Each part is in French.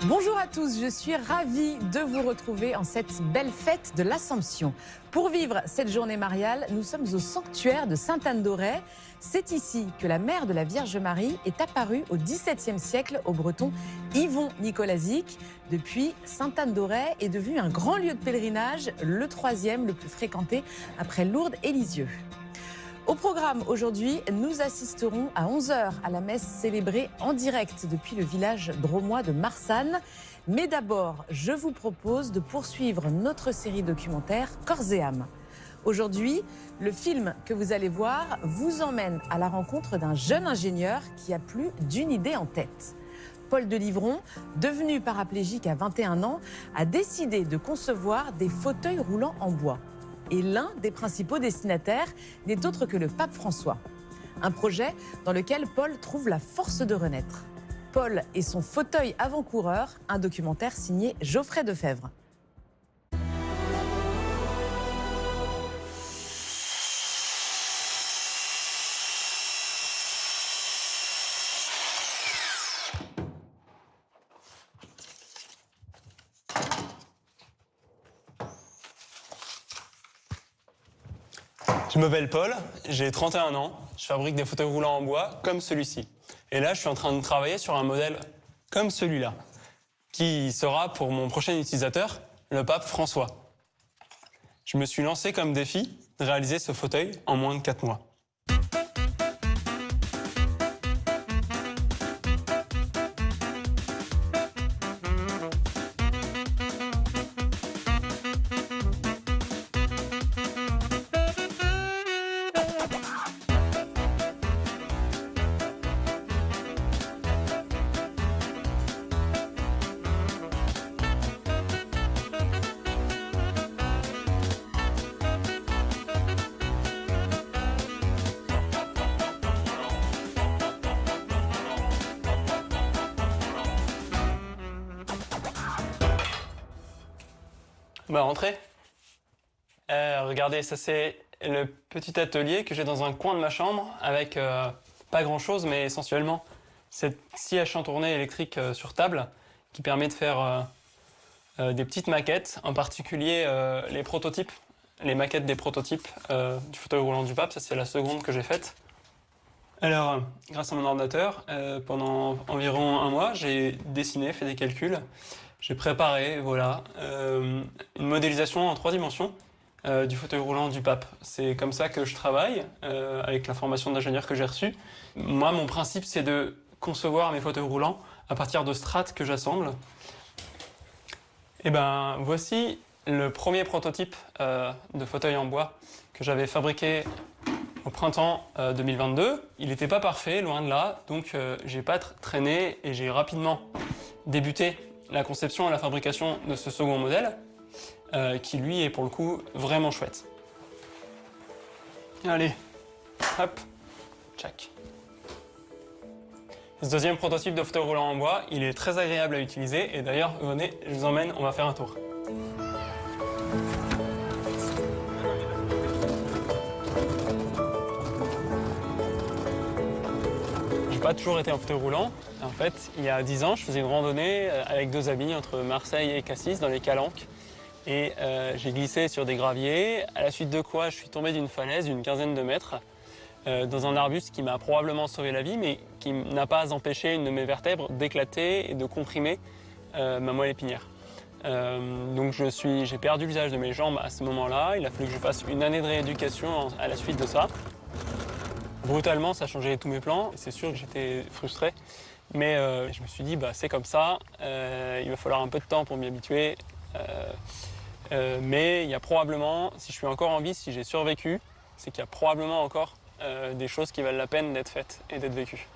Bonjour à tous, je suis ravie de vous retrouver en cette belle fête de l'Assomption. Pour vivre cette journée mariale, nous sommes au sanctuaire de Sainte-Anne-d'Auray. C'est ici que la mère de la Vierge Marie est apparue au XVIIe siècle au breton Yvon Nicolazic. Depuis, Sainte-Anne-d'Auray est devenue un grand lieu de pèlerinage, le troisième le plus fréquenté après Lourdes et Lisieux. Au programme aujourd'hui, nous assisterons à 11h à la messe célébrée en direct depuis le village drômois de Marsanne. Mais d'abord, je vous propose de poursuivre notre série documentaire Corps et âme. Aujourd'hui, le film que vous allez voir vous emmène à la rencontre d'un jeune ingénieur qui a plus d'une idée en tête. Paul Delivron, devenu paraplégique à 21 ans, a décidé de concevoir des fauteuils roulants en bois. Et l'un des principaux destinataires n'est autre que le pape François. Un projet dans lequel Paul trouve la force de renaître. Paul et son fauteuil avant-coureur, un documentaire signé Geoffrey Defebvre. Je m'appelle Paul, j'ai 31 ans, je fabrique des fauteuils roulants en bois comme celui-ci. Et là, je suis en train de travailler sur un modèle comme celui-là, qui sera pour mon prochain utilisateur, le pape François. Je me suis lancé comme défi de réaliser ce fauteuil en moins de 4 mois. Bah, rentrez. Regardez, ça c'est le petit atelier que j'ai dans un coin de ma chambre avec pas grand chose, mais essentiellement cette scie à chantourner électrique sur table qui permet de faire des petites maquettes, en particulier les prototypes, les maquettes des prototypes du fauteuil roulant du pape. Ça c'est la seconde que j'ai faite. Alors, grâce à mon ordinateur, pendant environ un mois, j'ai dessiné, fait des calculs. J'ai préparé, voilà, une modélisation en 3 dimensions du fauteuil roulant du pape. C'est comme ça que je travaille, avec la formation d'ingénieur que j'ai reçue. Moi, mon principe, c'est de concevoir mes fauteuils roulants à partir de strates que j'assemble. Et ben, voici le premier prototype de fauteuil en bois que j'avais fabriqué au printemps 2022. Il n'était pas parfait, loin de là, donc j'ai pas traîné et j'ai rapidement débuté la conception et la fabrication de ce second modèle, qui lui est pour le coup vraiment chouette. Allez, hop, tchac. Ce deuxième prototype de fauteuil roulant en bois, il est très agréable à utiliser et d'ailleurs, venez, je vous emmène, on va faire un tour. J'ai pas toujours été en fauteuil roulant. En fait, il y a 10 ans, je faisais une randonnée avec 2 amis entre Marseille et Cassis dans les Calanques. Et j'ai glissé sur des graviers, à la suite de quoi je suis tombé d'une falaise d'une 15aine de mètres dans un arbuste qui m'a probablement sauvé la vie, mais qui n'a pas empêché une de mes vertèbres d'éclater et de comprimer ma moelle épinière. Donc j'ai perdu l'usage de mes jambes à ce moment-là. Il a fallu que je fasse une année de rééducation à la suite de ça. Brutalement, ça a changé tous mes plans. C'est sûr que j'étais frustré, mais je me suis dit, bah, c'est comme ça, il va falloir un peu de temps pour m'y habituer. Mais il y a probablement, si je suis encore en vie, si j'ai survécu, c'est qu'il y a probablement encore des choses qui valent la peine d'être faites et d'être vécues.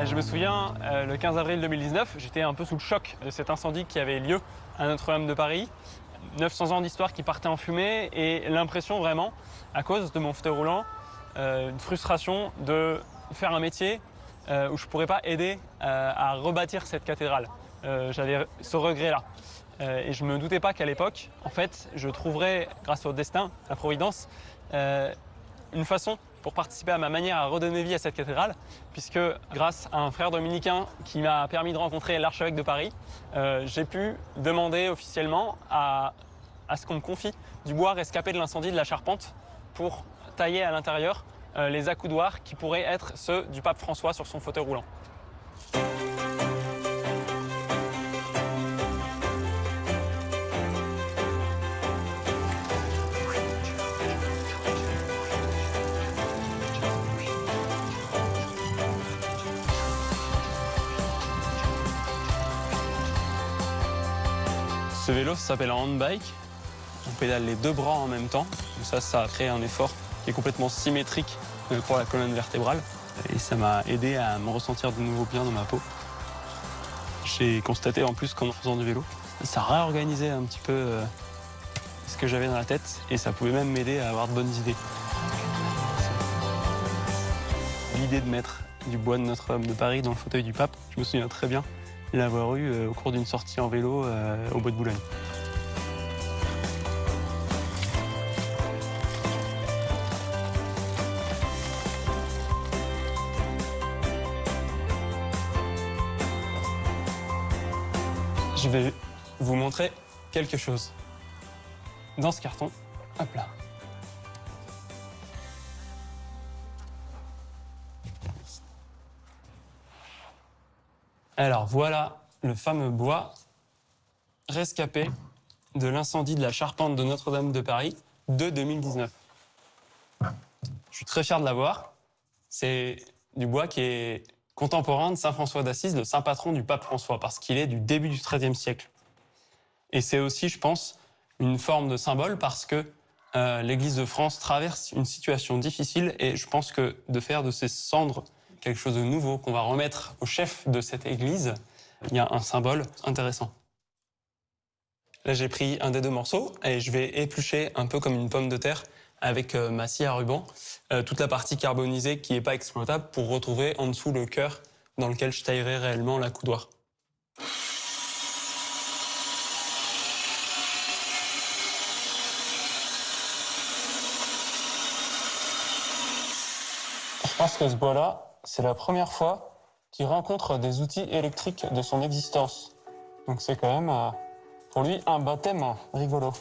Je me souviens, le 15 avril 2019, j'étais un peu sous le choc de cet incendie qui avait lieu à Notre-Dame de Paris. 900 ans d'histoire qui partaient en fumée et l'impression vraiment, à cause de mon fauteuil roulant, une frustration de faire un métier où je ne pourrais pas aider à rebâtir cette cathédrale. J'avais ce regret-là. Et je ne me doutais pas qu'à l'époque, en fait, je trouverais, grâce au destin, à la Providence, une façon pour participer à ma manière à redonner vie à cette cathédrale, puisque grâce à un frère dominicain qui m'a permis de rencontrer l'archevêque de Paris, j'ai pu demander officiellement à ce qu'on me confie du bois rescapé de l'incendie de la Charpente pour tailler à l'intérieur les accoudoirs qui pourraient être ceux du pape François sur son fauteuil roulant. Ce vélo s'appelle un handbike. On pédale les deux bras en même temps. Donc ça a créé un effort qui est complètement symétrique pour la colonne vertébrale. Et ça m'a aidé à me ressentir de nouveau bien dans ma peau. J'ai constaté en plus qu'en faisant du vélo, ça réorganisait un petit peu ce que j'avais dans la tête et ça pouvait même m'aider à avoir de bonnes idées. L'idée de mettre du bois de Notre-Dame de Paris dans le fauteuil du pape, je me souviens très bien l'avoir eu au cours d'une sortie en vélo au bois de Boulogne. Je vais vous montrer quelque chose. Dans ce carton, hop là. Alors voilà le fameux bois rescapé de l'incendie de la Charpente de Notre-Dame de Paris de 2019. Je suis très fier de l'avoir. C'est du bois qui est contemporain de Saint François d'Assise, le saint patron du pape François, parce qu'il est du début du XIIIe siècle. Et c'est aussi, je pense, une forme de symbole parce que l'Église de France traverse une situation difficile et je pense que de faire de ces cendres quelque chose de nouveau qu'on va remettre au chef de cette église, il y a un symbole intéressant. Là, j'ai pris un des deux morceaux et je vais éplucher un peu comme une pomme de terre avec ma scie à ruban, toute la partie carbonisée qui n'est pas exploitable pour retrouver en dessous le cœur dans lequel je taillerai réellement l'accoudoir. Je pense que ce bois-là, c'est la première fois qu'il rencontre des outils électriques de son existence. Donc c'est quand même, pour lui, un baptême rigolo.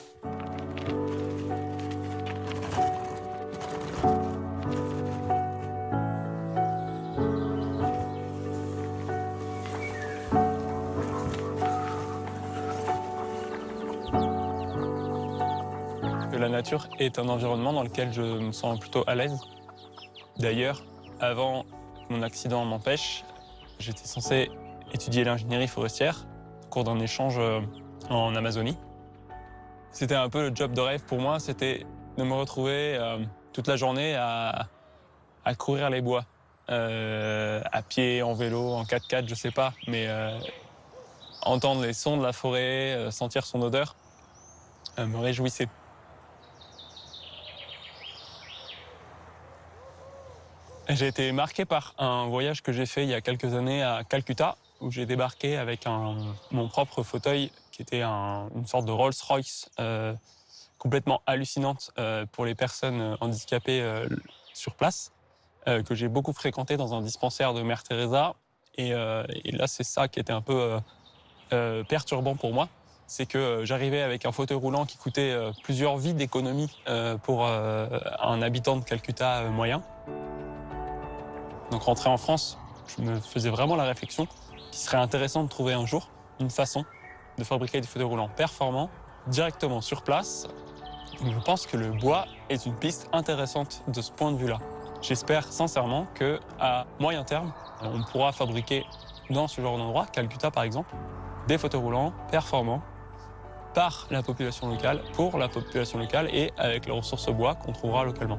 La nature est un environnement dans lequel je me sens plutôt à l'aise. D'ailleurs, avant que mon accident m'empêche, j'étais censé étudier l'ingénierie forestière au cours d'un échange en Amazonie. C'était un peu le job de rêve pour moi, c'était de me retrouver toute la journée à courir les bois, à pied, en vélo, en 4x4, je sais pas, mais entendre les sons de la forêt, sentir son odeur, me réjouissait. J'ai été marqué par un voyage que j'ai fait il y a quelques années à Calcutta, où j'ai débarqué avec mon propre fauteuil, qui était une sorte de Rolls-Royce complètement hallucinante pour les personnes handicapées sur place, que j'ai beaucoup fréquenté dans un dispensaire de Mère Teresa. Et là, c'est ça qui était un peu perturbant pour moi. C'est que j'arrivais avec un fauteuil roulant qui coûtait plusieurs vies d'économie pour un habitant de Calcutta moyen. Donc rentré en France, je me faisais vraiment la réflexion qu'il serait intéressant de trouver un jour une façon de fabriquer des fauteuils roulants performants directement sur place. Donc je pense que le bois est une piste intéressante de ce point de vue-là. J'espère sincèrement qu'à moyen terme, on pourra fabriquer dans ce genre d'endroit, Calcutta par exemple, des fauteuils roulants performants par la population locale, pour la population locale et avec les ressources bois qu'on trouvera localement.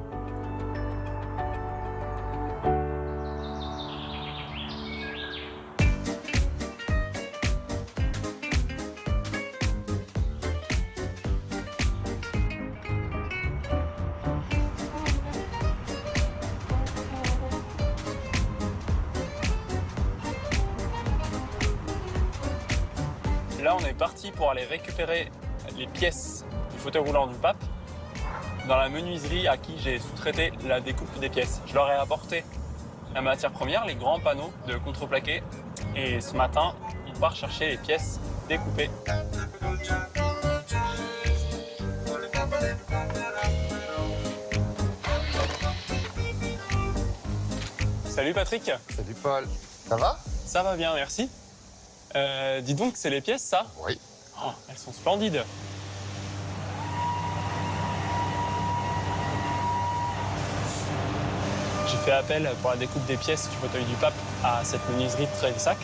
là, on est parti pour aller récupérer les pièces du fauteuil roulant du pape dans la menuiserie à qui j'ai sous-traité la découpe des pièces. Je leur ai apporté la matière première, les grands panneaux de contreplaqué. Et ce matin, on part chercher les pièces découpées. Salut Patrick. Salut Paul. Ça va? Ça va bien, merci. Dis donc, c'est les pièces, ça? Oui. Oh, elles sont splendides. J'ai fait appel pour la découpe des pièces du fauteuil du pape à cette menuiserie de Trévissac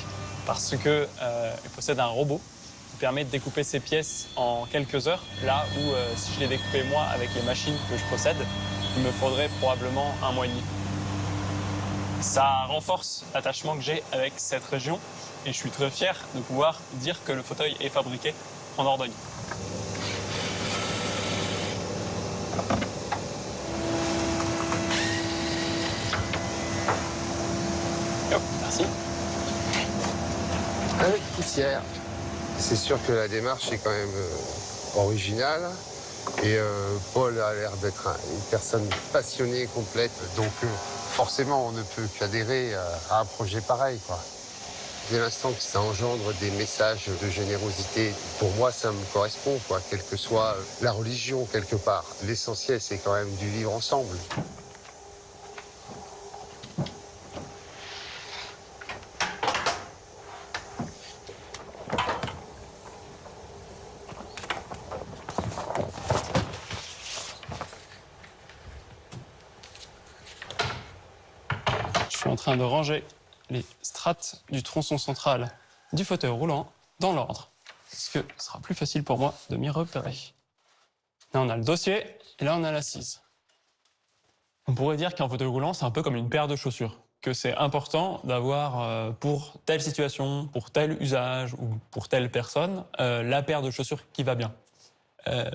parce que il possède un robot qui permet de découper ces pièces en quelques heures, là où si je les découpais moi avec les machines que je possède, il me faudrait probablement 1 mois et demi. Ça renforce l'attachement que j'ai avec cette région et je suis très fier de pouvoir dire que le fauteuil est fabriqué en Dordogne. Hop, merci. Avec poussière. C'est sûr que la démarche est quand même originale. Et Paul a l'air d'être une personne passionnée et complète. Donc forcément, on ne peut qu'adhérer à un projet pareil, quoi. Dès l'instant que ça engendre des messages de générosité, pour moi, ça me correspond, quoi, quelle que soit la religion, quelque part. L'essentiel, c'est quand même du vivre ensemble. Je suis en train de ranger les strates du tronçon central du fauteuil roulant dans l'ordre, parce que ce sera plus facile pour moi de m'y repérer. Là, on a le dossier, et là, on a l'assise. On pourrait dire qu'un fauteuil roulant, c'est un peu comme une paire de chaussures, que c'est important d'avoir pour telle situation, pour tel usage ou pour telle personne, la paire de chaussures qui va bien.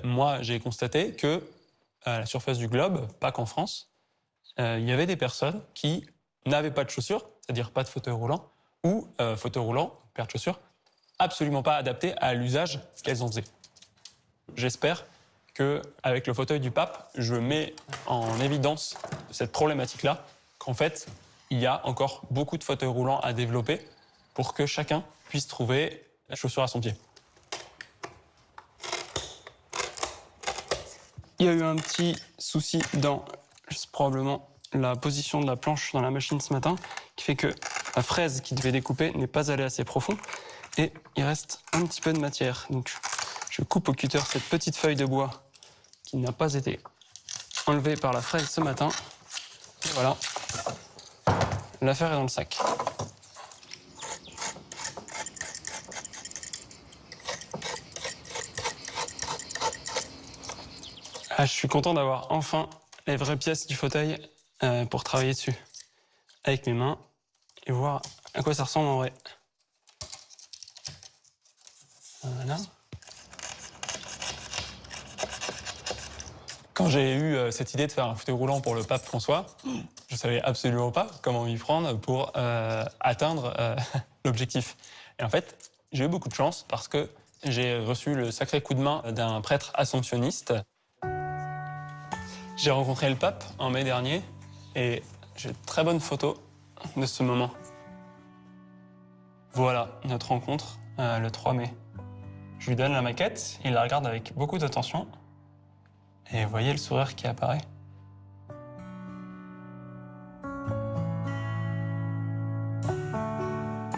Moi, j'ai constaté que à la surface du globe, pas qu'en France, il y avait des personnes qui n'avaient pas de chaussures, c'est-à-dire pas de fauteuil roulant, ou fauteuil roulant, paire de chaussures, absolument pas adapté à l'usage qu'elles en faisaient. J'espère qu'avec le fauteuil du pape, je mets en évidence cette problématique-là, qu'en fait, il y a encore beaucoup de fauteuils roulants à développer pour que chacun puisse trouver la chaussure à son pied. Il y a eu un petit souci dans probablement la position de la planche dans la machine ce matin, qui fait que la fraise qui devait découper n'est pas allée assez profond et il reste un petit peu de matière. Donc je coupe au cutter cette petite feuille de bois qui n'a pas été enlevée par la fraise ce matin. Et voilà, l'affaire est dans le sac. Ah, je suis content d'avoir enfin les vraies pièces du fauteuil pour travailler dessus avec mes mains et voir à quoi ça ressemble en vrai. Voilà. Quand j'ai eu cette idée de faire un fauteuil roulant pour le pape François, je savais absolument pas comment m'y prendre pour atteindre l'objectif. Et en fait, j'ai eu beaucoup de chance parce que j'ai reçu le sacré coup de main d'un prêtre assomptionniste. J'ai rencontré le pape en mai dernier et j'ai de très bonnes photos de ce moment. Voilà notre rencontre le 3 mai. Je lui donne la maquette, il la regarde avec beaucoup d'attention et vous voyez le sourire qui apparaît.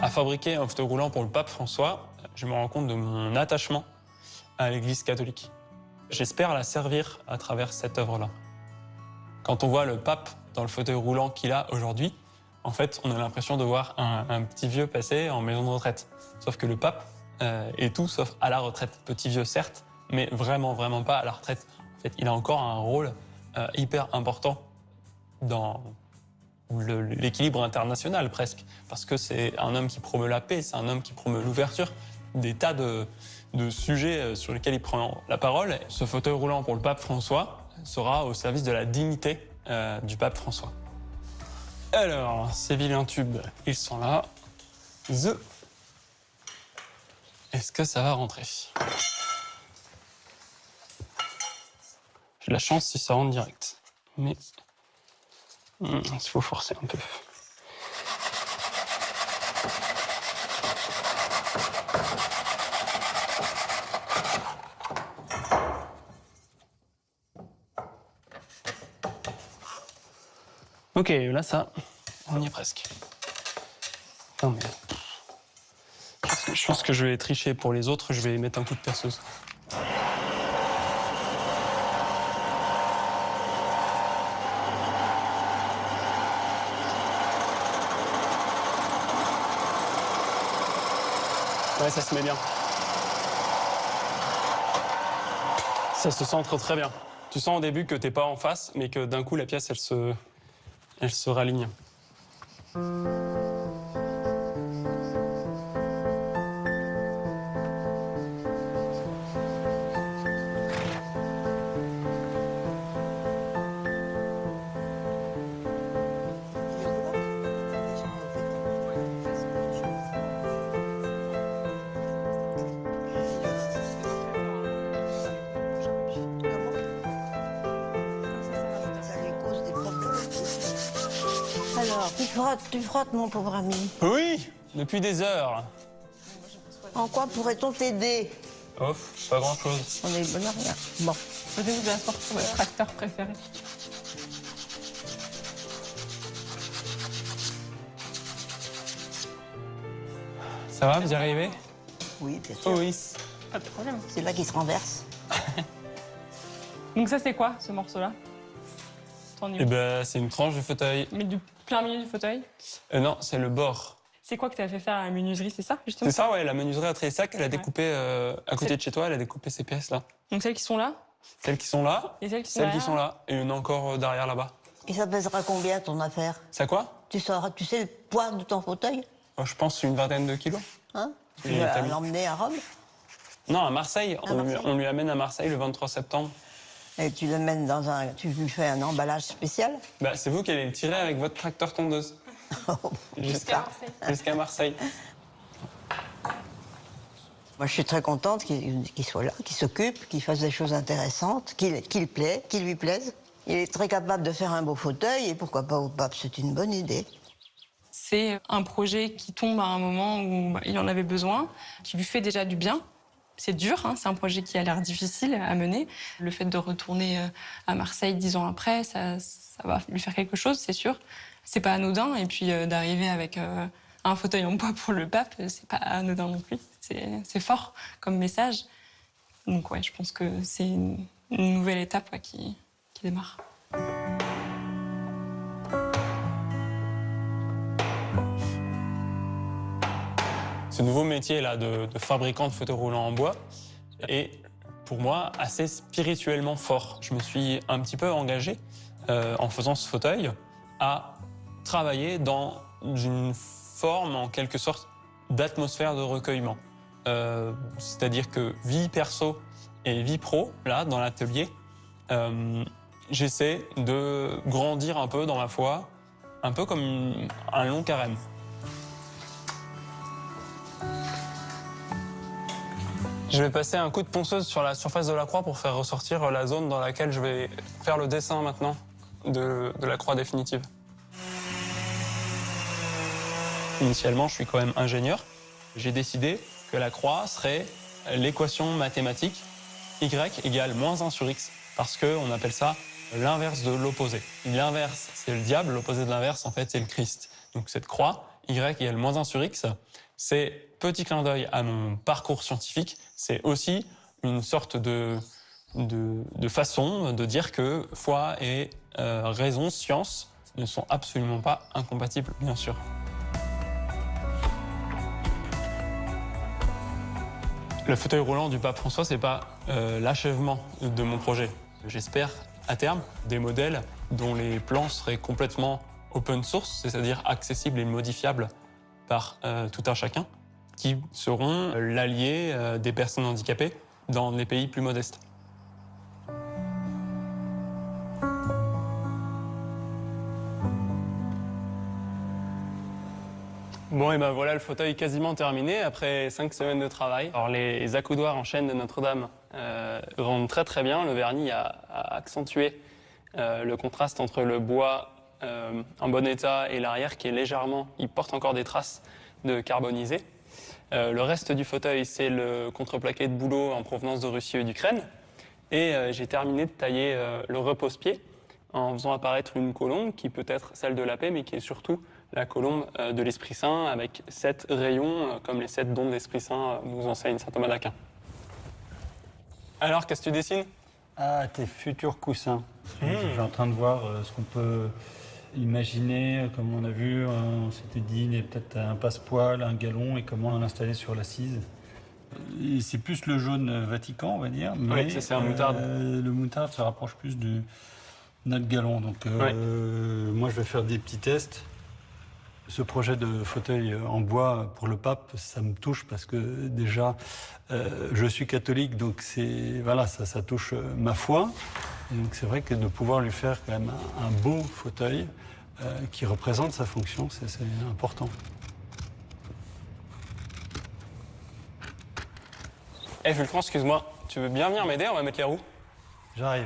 À fabriquer un fauteuil roulant pour le pape François, je me rends compte de mon attachement à l'Église catholique. J'espère la servir à travers cette œuvre-là. Quand on voit le pape dans le fauteuil roulant qu'il a aujourd'hui, en fait, on a l'impression de voir un petit vieux passer en maison de retraite. Sauf que le pape est tout sauf à la retraite. Petit vieux, certes, mais vraiment, vraiment pas à la retraite. En fait, il a encore un rôle hyper important dans l'équilibre international, presque. Parce que c'est un homme qui promeut la paix, c'est un homme qui promeut l'ouverture, des tas de sujets sur lesquels il prend la parole. Ce fauteuil roulant pour le pape François sera au service de la dignité du pape François. Alors, ces vilains tubes, ils sont là. Est-ce que ça va rentrer? J'ai de la chance si ça rentre direct. Mais il faut forcer un peu. Ok, là ça, on y est presque. Non mais... Je pense que je vais tricher pour les autres, je vais mettre un coup de perceuse. Ouais, ça se met bien. Ça se centre très bien. Tu sens au début que t'es pas en face, mais que d'un coup la pièce, elle se raligne. Alors, tu frottes, mon pauvre ami. Oui, depuis des heures. En quoi pourrait-on t'aider? Oh, pas grand-chose. On est bon à rien. Bon. Posez-vous bien sur votre tracteur préféré. Ça va, vous y arrivez? Oui, bien sûr. Oh oui. Pas de problème. C'est là qu'il se renverse. Donc ça, c'est quoi, ce morceau-là? T'en es où? Eh ben, c'est une tranche de fauteuil. Mais du plein milieu du fauteuil? Non, c'est le bord. C'est quoi que tu as fait faire à la menuiserie, c'est ça, justement? C'est ça, ouais, la menuiserie à Tressac, elle a découpé, à côté de chez toi, elle a découpé ces pièces-là. Donc celles qui sont là? Celles qui sont là, Et celles qui sont celles qui derrière? sont là, et une encore derrière là-bas. Et ça pèsera combien, ton affaire? Ça quoi? Tu sais le poids de ton fauteuil? Je pense une vingtaine de kilos. Hein? Tu Et vas t'as mis- l'emmener à Rome? Non, à Marseille. Marseille. On lui amène à Marseille le 23 septembre. Et tu le mènes dans un... Tu lui fais un emballage spécial? Bah, c'est vous qui allez le tirer avec votre tracteur tondeuse. Jusqu'à Marseille. Moi, je suis très contente qu'il soit là, qu'il s'occupe, qu'il fasse des choses intéressantes, qu'il lui plaise. Il est très capable de faire un beau fauteuil, et pourquoi pas au pape, c'est une bonne idée. C'est un projet qui tombe à un moment où il en avait besoin, qui lui fait déjà du bien. C'est dur, hein, c'est un projet qui a l'air difficile à mener. Le fait de retourner à Marseille 10 ans après, ça va lui faire quelque chose, c'est sûr. C'est pas anodin, et puis d'arriver avec un fauteuil en bois pour le pape, c'est pas anodin non plus. C'est fort comme message. Donc ouais, je pense que c'est une nouvelle étape qui démarre. Ce nouveau métier-là de fabricant de fauteuils roulants en bois est, pour moi, assez spirituellement fort. Je me suis un petit peu engagé, en faisant ce fauteuil, à travailler dans une forme, en quelque sorte, d'atmosphère de recueillement. C'est-à-dire que vie perso et vie pro, là, dans l'atelier, j'essaie de grandir un peu dans ma foi, un peu comme un long carême. Je vais passer un coup de ponceuse sur la surface de la croix pour faire ressortir la zone dans laquelle je vais faire le dessin maintenant de la croix définitive. Initialement, je suis quand même ingénieur. J'ai décidé que la croix serait l'équation mathématique y égale moins 1 sur x, parce qu'on appelle ça l'inverse de l'opposé. L'inverse, c'est le diable, l'opposé de l'inverse, en fait, c'est le Christ. Donc cette croix, y égale moins 1 sur x, c'est petit clin d'œil à mon parcours scientifique, c'est aussi une sorte de façon de dire que foi et raison, science, ne sont absolument pas incompatibles, bien sûr. Le fauteuil roulant du pape François, c'est pas l'achèvement de mon projet. J'espère, à terme, des modèles dont les plans seraient complètement open source, c'est-à-dire accessibles et modifiables par tout un chacun, qui seront l'allié des personnes handicapées dans les pays plus modestes. Bon, et ben voilà le fauteuil quasiment terminé après 5 semaines de travail. Alors les accoudoirs en chêne de Notre-Dame rendent très très bien. Le vernis a accentué le contraste entre le bois en bon état et l'arrière qui est légèrement, il porte encore des traces de carbonisé. Le reste du fauteuil, c'est le contreplaqué de bouleau en provenance de Russie et d'Ukraine. Et j'ai terminé de tailler le repose-pied en faisant apparaître une colombe qui peut être celle de la paix, mais qui est surtout la colombe de l'Esprit Saint avec 7 rayons, comme les 7 dons de l'Esprit Saint nous enseigne saint Thomas d'Aquin. Alors, qu'est-ce que tu dessines? Ah, tes futurs coussins. Je suis en train de voir ce qu'on peut imaginer, comme on a vu, on s'était dit, il y a peut-être un passepoil, un galon, et comment l'installer sur l'assise. Et c'est plus le jaune Vatican, on va dire, mais oui, c'est un moutarde. Le moutarde se rapproche plus de notre galon. Donc moi, je vais faire des petits tests. Ce projet de fauteuil en bois pour le pape, ça me touche parce que déjà, je suis catholique, donc voilà, ça touche ma foi. Et donc c'est vrai que de pouvoir lui faire quand même un beau fauteuil qui représente sa fonction, c'est important. Eh, Fulcran, excuse-moi, tu veux bien venir m'aider? On va mettre les roues. J'arrive.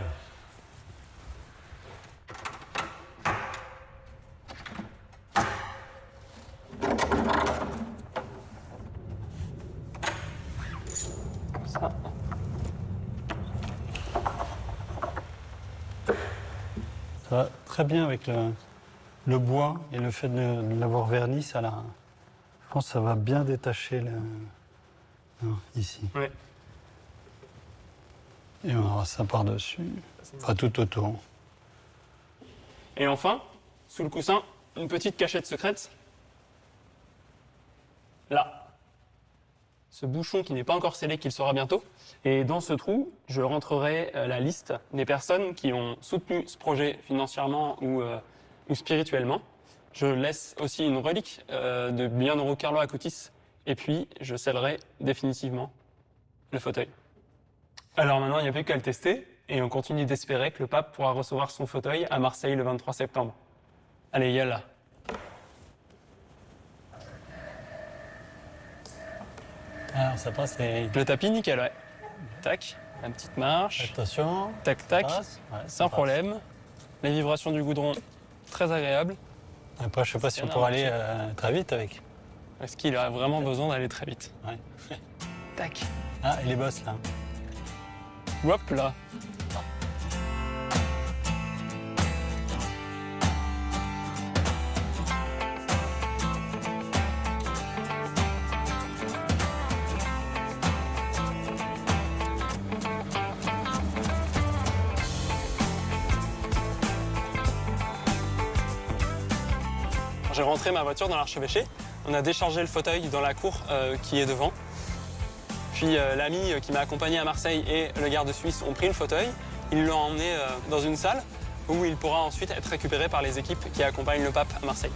Ça. Ça va très bien avec le bois et le fait de l'avoir verni, je pense que ça va bien détacher ici. Oui. Et on aura ça par-dessus, enfin tout autour. Et enfin, sous le coussin, une petite cachette secrète. Là. Ce bouchon qui n'est pas encore scellé, qui le sera bientôt. Et dans ce trou, je rentrerai la liste des personnes qui ont soutenu ce projet financièrement ou spirituellement. Je laisse aussi une relique de Bienheureux Carlo Acutis. Et puis, je scellerai définitivement le fauteuil. Alors maintenant, il n'y a plus qu'à le tester. Et on continue d'espérer que le pape pourra recevoir son fauteuil à Marseille le 23 septembre. Allez, yalla. Alors ça passe, Le tapis, nickel, ouais. Tac, la petite marche. attention. Tac, tac, Passe. Ouais, ça sans passe. problème. Les vibrations du goudron, très agréables. Après, je sais pas si on pourra aller très vite avec. Est-ce qu'il a vraiment besoin d'aller très vite? Ouais. Tac. Ah, et les bosses là. Hop là. J'ai rentré ma voiture dans l'archevêché. On a déchargé le fauteuil dans la cour qui est devant. Puis l'ami qui m'a accompagné à Marseille et le garde suisse ont pris le fauteuil. Ils l'ont emmené dans une salle où il pourra ensuite être récupéré par les équipes qui accompagnent le pape à Marseille.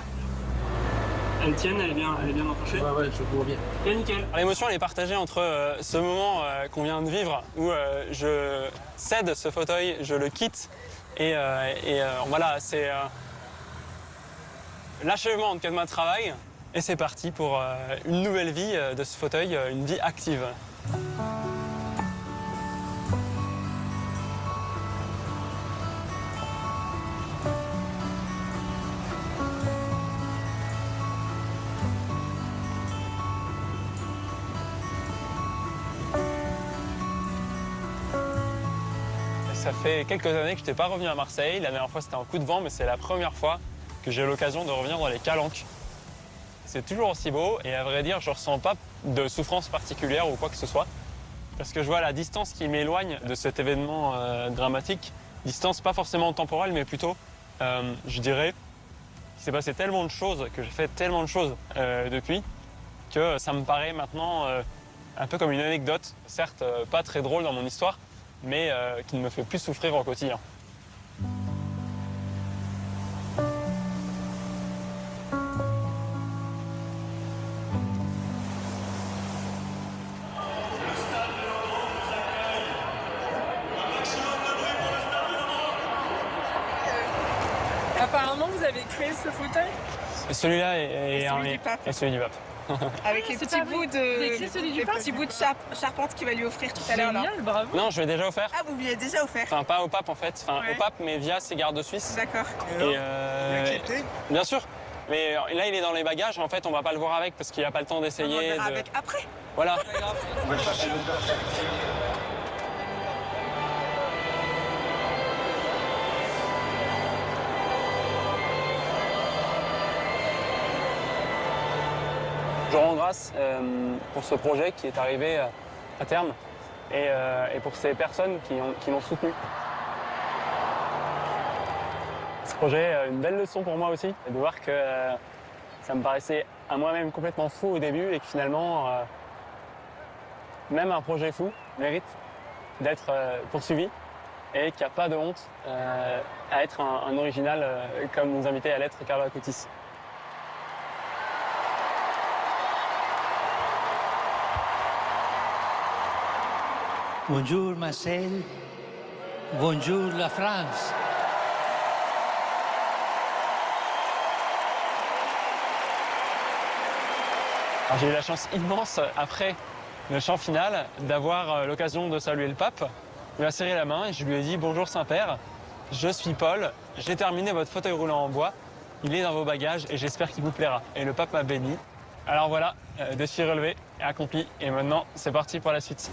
Elle tienne, elle est bien accrochée? Ouais, je cours bien. Et nickel. L'émotion, elle est partagée entre ce moment qu'on vient de vivre où je cède ce fauteuil, je le quitte et voilà, c'est l'achèvement de 4 mois de travail et c'est parti pour une nouvelle vie de ce fauteuil, une vie active. Ça fait quelques années que je n'étais pas revenu à Marseille. La dernière fois, c'était un coup de vent, mais c'est la première fois que j'ai l'occasion de revenir dans les Calanques. C'est toujours aussi beau et à vrai dire, je ne ressens pas de souffrance particulière ou quoi que ce soit. Parce que je vois la distance qui m'éloigne de cet événement dramatique. Distance pas forcément temporelle, mais plutôt, je dirais, il s'est passé tellement de choses, que j'ai fait tellement de choses depuis, que ça me paraît maintenant un peu comme une anecdote. Certes, pas très drôle dans mon histoire, mais qui ne me fait plus souffrir au quotidien. Apparemment, vous avez créé ce fauteuil? Celui-là est celui du pape. et celui du pape. Avec les petits bouts de charpente qu'il va lui offrir tout à l'heure. Génial, bravo. Non, je l'ai déjà offert. Ah, vous lui avez déjà offert? Enfin, pas au pape en fait. Enfin, Ouais. au pape, mais via ses gardes suisses. D'accord. Et bien sûr. Mais là, il est dans les bagages. En fait, on va pas le voir avec parce qu'il a pas le temps On d'essayer. verra avec après. Voilà. Je rends grâce pour ce projet qui est arrivé à terme et pour ces personnes qui m'ont soutenu. Ce projet est une belle leçon pour moi aussi, de voir que ça me paraissait à moi-même complètement fou au début et que finalement, même un projet fou mérite d'être poursuivi et qu'il n'y a pas de honte à être un original comme nous invitait à l'être Carlo Acutis. Bonjour Marcel, bonjour la France. J'ai eu la chance immense, après le chant final, d'avoir l'occasion de saluer le pape. Il m'a serré la main et je lui ai dit « Bonjour Saint-Père, je suis Paul, j'ai terminé votre fauteuil roulant en bois, il est dans vos bagages et j'espère qu'il vous plaira. » Et le pape m'a béni. Alors voilà, défi relevé et accompli. Et maintenant, c'est parti pour la suite.